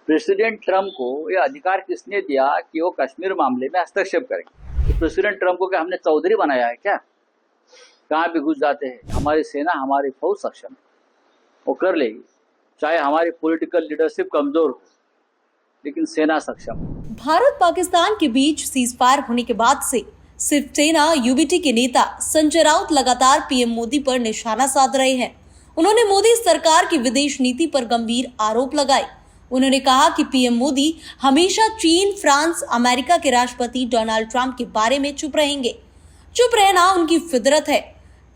President Trump को यह अधिकार किसने दिया कि वो कश्मीर मामले में हस्तक्षेप करेंगे? तो प्रेसिडेंट ट्रम्प को क्या हमने चौधरी बनाया है क्या? कहाँ भी घुस जाते हैं। हमारी सेना, हमारी फौज सक्षम है, वो कर लेगी। चाहे हमारी पॉलिटिकल लीडरशिप कमजोर हो, लेकिन सेना सक्षम है। भारत पाकिस्तान के बीच सीजफायर होने के बाद से शिवसेना यूबीटी के नेता संजय राउत लगातार पीएम मोदी पर निशाना साध रहे हैं। उन्होंने मोदी सरकार की विदेश नीति पर गंभीर आरोप लगाए। उन्होंने कहा कि पीएम मोदी हमेशा चीन, फ्रांस, अमेरिका के राष्ट्रपति डोनाल्ड ट्रंप के बारे में चुप रहेंगे। चुप रहना उनकी फितरत है।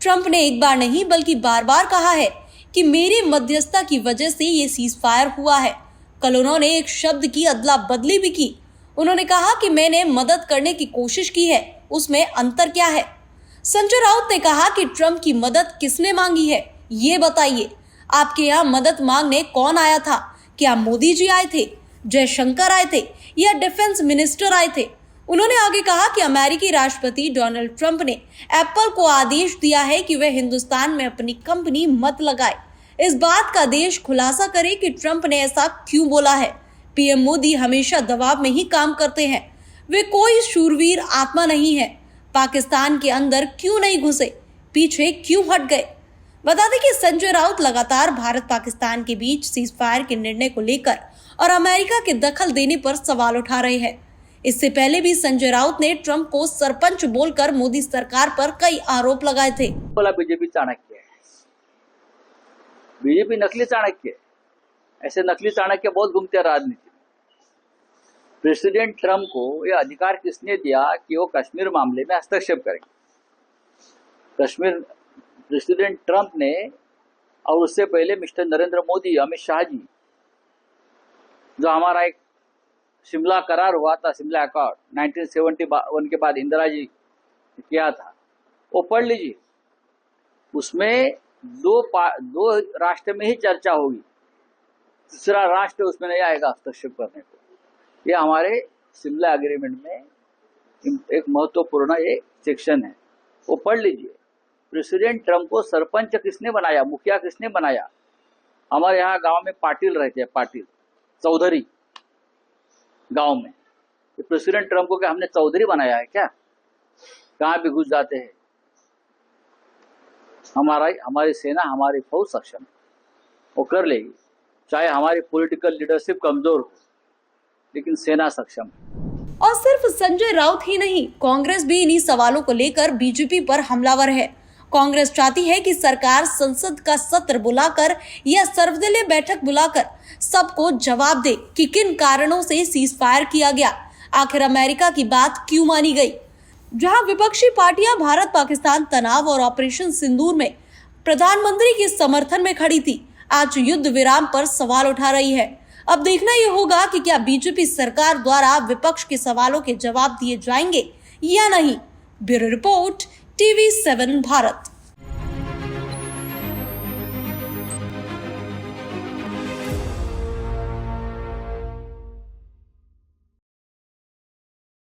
ट्रंप ने एक बार नहीं बल्कि बार बार कहा है कि मेरी मध्यस्थता की वजह से ये सीजफायर हुआ है। कल उन्होंने एक शब्द की अदला बदली भी की। उन्होंने कहा कि मैंने मदद करने की कोशिश की है, उसमें अंतर क्या है? संजय राउत ने कहा कि ट्रंप की मदद किसने मांगी है, ये बताइए। आपके यहाँ मदद मांगने कौन आया था? क्या मोदी जी आए थे, जयशंकर आए थे या डिफेंस मिनिस्टर आए थे? उन्होंने आगे कहा कि अमेरिकी राष्ट्रपति डोनाल्ड ट्रंप ने एप्पल को आदेश दिया है कि वह हिंदुस्तान में अपनी कंपनी मत लगाए। इस बात का देश खुलासा करे कि ट्रंप ने ऐसा क्यों बोला है। पीएम मोदी हमेशा दबाव में ही काम करते हैं। वे कोई शूरवीर आत्मा नहीं है। पाकिस्तान के अंदर क्यों नहीं घुसे, पीछे क्यों हट गए? बता दें कि संजय राउत लगातार भारत पाकिस्तान के बीच सीजफायर के निर्णय को लेकर और अमेरिका के दखल देने पर सवाल उठा रहे हैं। इससे पहले भी संजय राउत ने ट्रंप को सरपंच बोलकर मोदी सरकार पर कई आरोप लगाए थे। बोला बीजेपी चाणक्य है, बीजेपी नकली चाणक्य है। ऐसे नकली चाणक्य बहुत घूमते हैं राजनीति में। प्रेसिडेंट ट्रम्प को यह अधिकार किसने दिया कि वो कश्मीर मामले में हस्तक्षेप करेंगे? प्रेसिडेंट ट्रम्प ने और उससे पहले मिस्टर नरेंद्र मोदी, अमित शाह जी, जो हमारा एक शिमला करार हुआ था, शिमला अकॉर्ड 1971 के बाद इंदिरा जी किया था, वो पढ़ लीजिए। उसमें दो राष्ट्र में ही चर्चा होगी, तीसरा राष्ट्र उसमें नहीं आएगा हस्तक्षेप करने को। ये हमारे शिमला एग्रीमेंट में एक महत्वपूर्ण ये सेक्शन है, वो पढ़ लीजिए। प्रेसिडेंट ट्रम्प को सरपंच किसने बनाया, मुखिया किसने बनाया? हमारे यहाँ गांव में पाटिल रहते हैं, पाटिल चौधरी गांव में। तो प्रेसिडेंट ट्रम्प को क्या हमने चौधरी बनाया है क्या? कहाँ भी घुस जाते हैं। हमारी सेना, हमारी फौज सक्षम है, वो कर लेगी। चाहे हमारी पॉलिटिकल लीडरशिप कमजोर हो, लेकिन सेना सक्षम है। और सिर्फ संजय राउत ही नहीं, कांग्रेस भी इन्हीं सवालों को लेकर बीजेपी पर हमलावर है। कांग्रेस चाहती है कि सरकार संसद का सत्र बुलाकर या सर्वदलीय बैठक बुलाकर सबको जवाब दे कि किन कारणों से सीजफायर किया गया, आखिर अमेरिका की बात क्यों मानी गई। जहां विपक्षी पार्टियां भारत पाकिस्तान तनाव और ऑपरेशन सिंदूर में प्रधानमंत्री के समर्थन में खड़ी थी, आज युद्ध विराम पर सवाल उठा रही है। अब देखना ये होगा कि क्या बीजेपी सरकार द्वारा विपक्ष के सवालों के जवाब दिए जाएंगे या नहीं। Bureau report, TV7 Bharat.